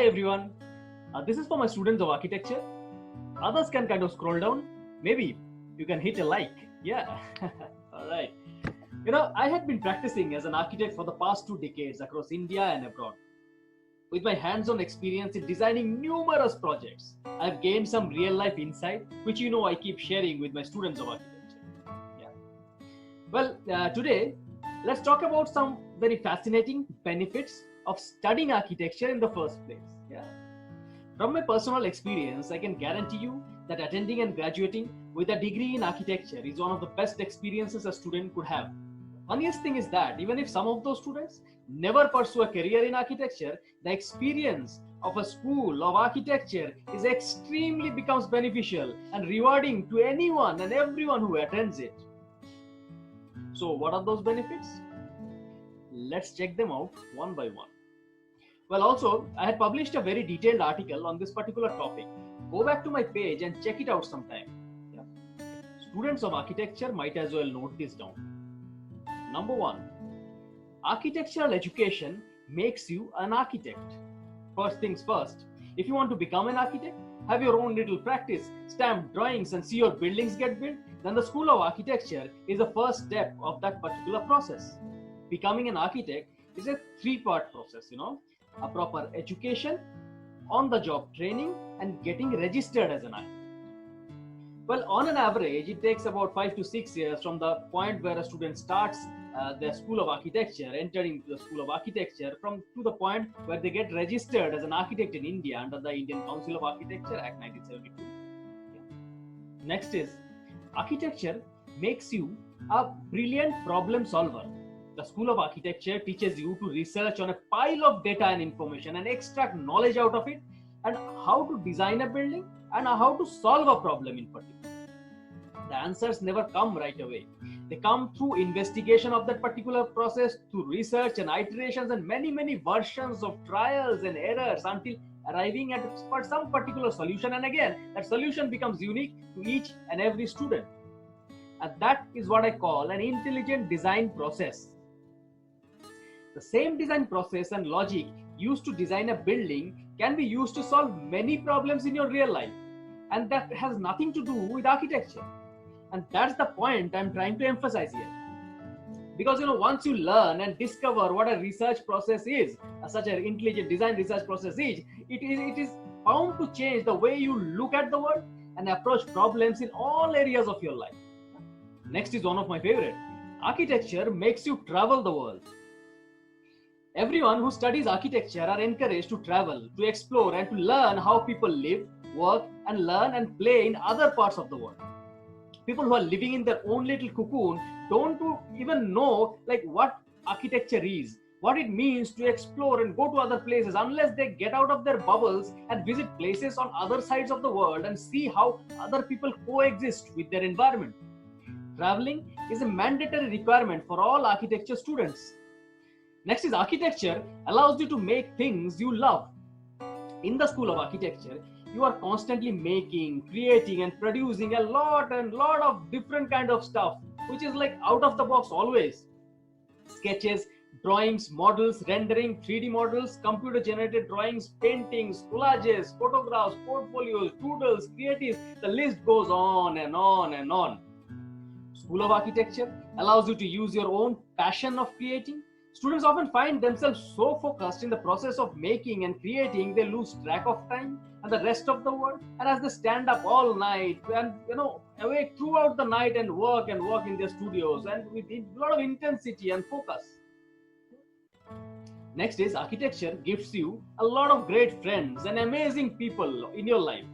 everyone. This is for my students of architecture. Others can kind of scroll down. Maybe you can hit a like. Yeah. All right. I had been practicing as an architect for the past 2 decades across India and abroad. With my hands-on experience in designing numerous projects, I've gained some real-life insight, which I keep sharing with my students of architecture. Yeah. Well, today, let's talk about some very fascinating benefits of studying architecture in the first place. Yeah. From my personal experience, I can guarantee you that attending and graduating with a degree in architecture is one of the best experiences a student could have. Funniest thing is that even if some of those students never pursue a career in architecture, the experience of a school of architecture is extremely becomes beneficial and rewarding to anyone and everyone who attends it. So what are those benefits? Let's check them out one by one. Well, also, I had published a very detailed article on this particular topic. Go back to my page and check it out sometime. Yeah. Students of architecture might as well note this down. Number 1, architectural education makes you an architect. First things first, if you want to become an architect, have your own little practice, stamp drawings and see your buildings get built, then the School of Architecture is the first step of that particular process. Becoming an architect is a 3-part process, a proper education, on-the-job training, and getting registered as an architect. Well, on an average, it takes about 5 to 6 years from the point where a student starts their School of Architecture, entering the School of Architecture, to the point where they get registered as an architect in India under the Indian Council of Architecture Act 1972. Yeah. Next is, architecture makes you a brilliant problem solver. The School of Architecture teaches you to research on a pile of data and information and extract knowledge out of it, and how to design a building and how to solve a problem in particular. The answers never come right away. They come through investigation of that particular process, through research and iterations and many versions of trials and errors until arriving at some particular solution. And again, that solution becomes unique to each and every student. And that is what I call an intelligent design process. The same design process and logic used to design a building can be used to solve many problems in your real life. And that has nothing to do with architecture. And that's the point I'm trying to emphasize here. Because once you learn and discover what a research process is, such an intelligent design research process is, it is bound to change the way you look at the world and approach problems in all areas of your life. Next is one of my favorite. Architecture makes you travel the world. Everyone who studies architecture are encouraged to travel, to explore, and to learn how people live, work, and learn and play in other parts of the world. People who are living in their own little cocoon don't even know what architecture is, what it means to explore and go to other places, unless they get out of their bubbles and visit places on other sides of the world and see how other people coexist with their environment. Traveling is a mandatory requirement for all architecture students. Next is, architecture allows you to make things you love. In the School of Architecture, you are constantly making, creating, and producing a lot of different kind of stuff, which is out of the box always. Sketches, drawings, models, rendering, 3D models, computer generated drawings, paintings, collages, photographs, portfolios, doodles, creatives, the list goes on and on and on. School of Architecture allows you to use your own passion of creating. Students often find themselves so focused in the process of making and creating, they lose track of time and the rest of the world. And as they stand up all night and awake throughout the night and work in their studios and with a lot of intensity and focus. Next is, architecture gives you a lot of great friends and amazing people in your life.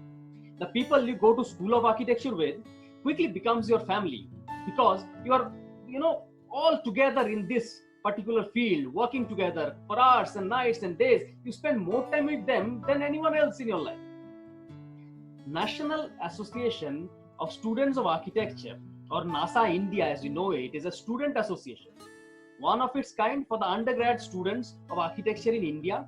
The people you go to School of Architecture with quickly becomes your family, because you are all together in this particular field, working together for hours and nights and days. You spend more time with them than anyone else in your life. National Association of Students of Architecture, or NASA India as you know it, is a student association, one of its kind for the undergrad students of architecture in India.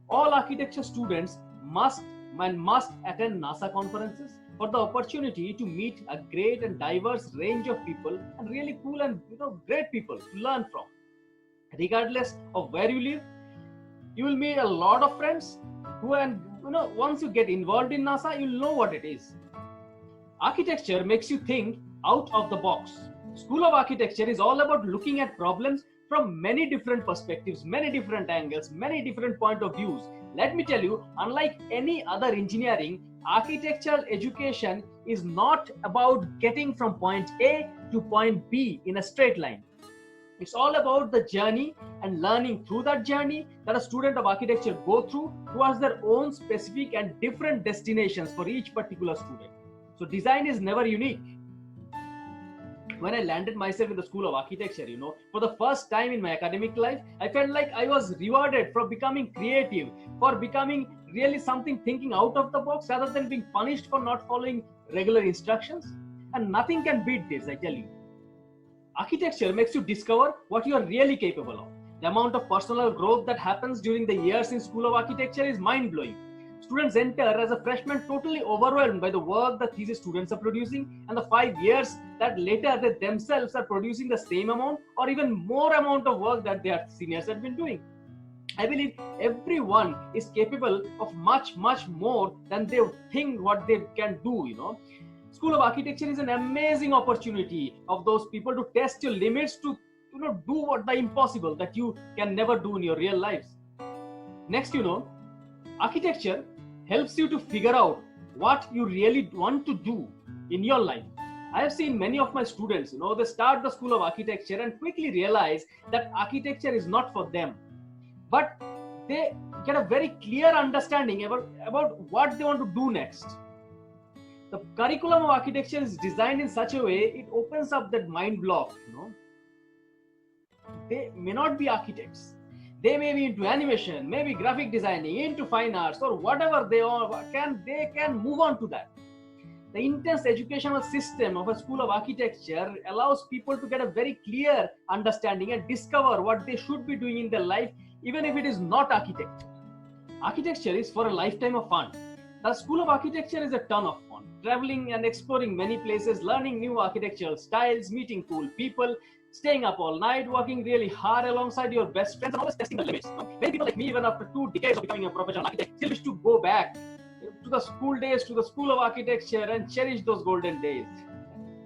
All architecture students must attend NASA conferences for the opportunity to meet a great and diverse range of people, and really cool and great people to learn from. Regardless of where you live, you will meet a lot of friends once you get involved in NASA, you'll know what it is. Architecture makes you think out of the box. School of Architecture is all about looking at problems from many different perspectives, many different angles, many different point of views. Let me tell you, unlike any other engineering, architectural education is not about getting from point A to point B in a straight line. It's all about the journey and learning through that journey that a student of architecture go through towards their own specific and different destinations for each particular student. So design is never unique. When I landed myself in the School of Architecture, for the first time in my academic life, I felt like I was rewarded for becoming creative, for becoming really something thinking out of the box rather than being punished for not following regular instructions. And nothing can beat this, I tell you. Architecture makes you discover what you are really capable of. The amount of personal growth that happens during the years in School of Architecture is mind-blowing. Students enter as a freshman totally overwhelmed by the work the thesis students are producing, and the 5 years that later they themselves are producing the same amount or even more amount of work that their seniors have been doing. I believe everyone is capable of much, much more than they think what they can do. School of Architecture is an amazing opportunity of those people to test your limits, to do what the impossible that you can never do in your real lives. Next, architecture helps you to figure out what you really want to do in your life. I have seen many of my students, they start the School of Architecture and quickly realize that architecture is not for them. But they get a very clear understanding about what they want to do next. The curriculum of architecture is designed in such a way, it opens up that mind block. They may not be architects. They may be into animation, maybe graphic designing, into fine arts, or whatever they can move on to that. The intense educational system of a School of Architecture allows people to get a very clear understanding and discover what they should be doing in their life, even if it is not architecture. Architecture is for a lifetime of fun. The School of Architecture is a ton of fun. Traveling and exploring many places, learning new architectural styles, meeting cool people, staying up all night, working really hard alongside your best friends, and always testing the limits. Many people like me, even after 2 decades of becoming a professional architect, still wish to go back to the school days, to the School of Architecture, and cherish those golden days.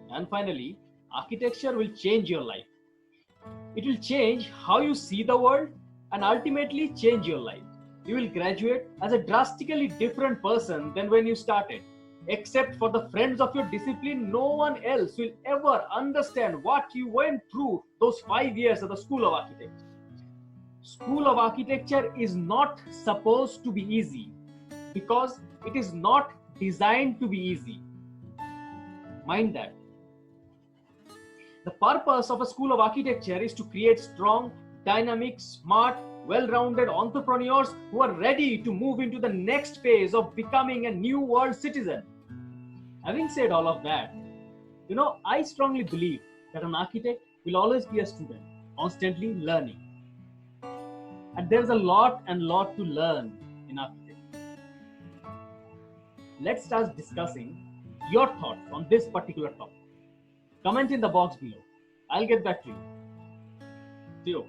And finally, architecture will change your life. It will change how you see the world and ultimately change your life. You will graduate as a drastically different person than when you started. Except for the friends of your discipline, no one else will ever understand what you went through those 5 years at the School of Architecture. School of Architecture is not supposed to be easy because it is not designed to be easy. Mind that. The purpose of a School of Architecture is to create strong, dynamic, smart, well-rounded entrepreneurs who are ready to move into the next phase of becoming a new world citizen. Having said all of that, I strongly believe that an architect will always be a student, constantly learning. And there's a lot to learn in architecture. Let's start discussing your thoughts on this particular topic. Comment in the box below. I'll get back to you. See you.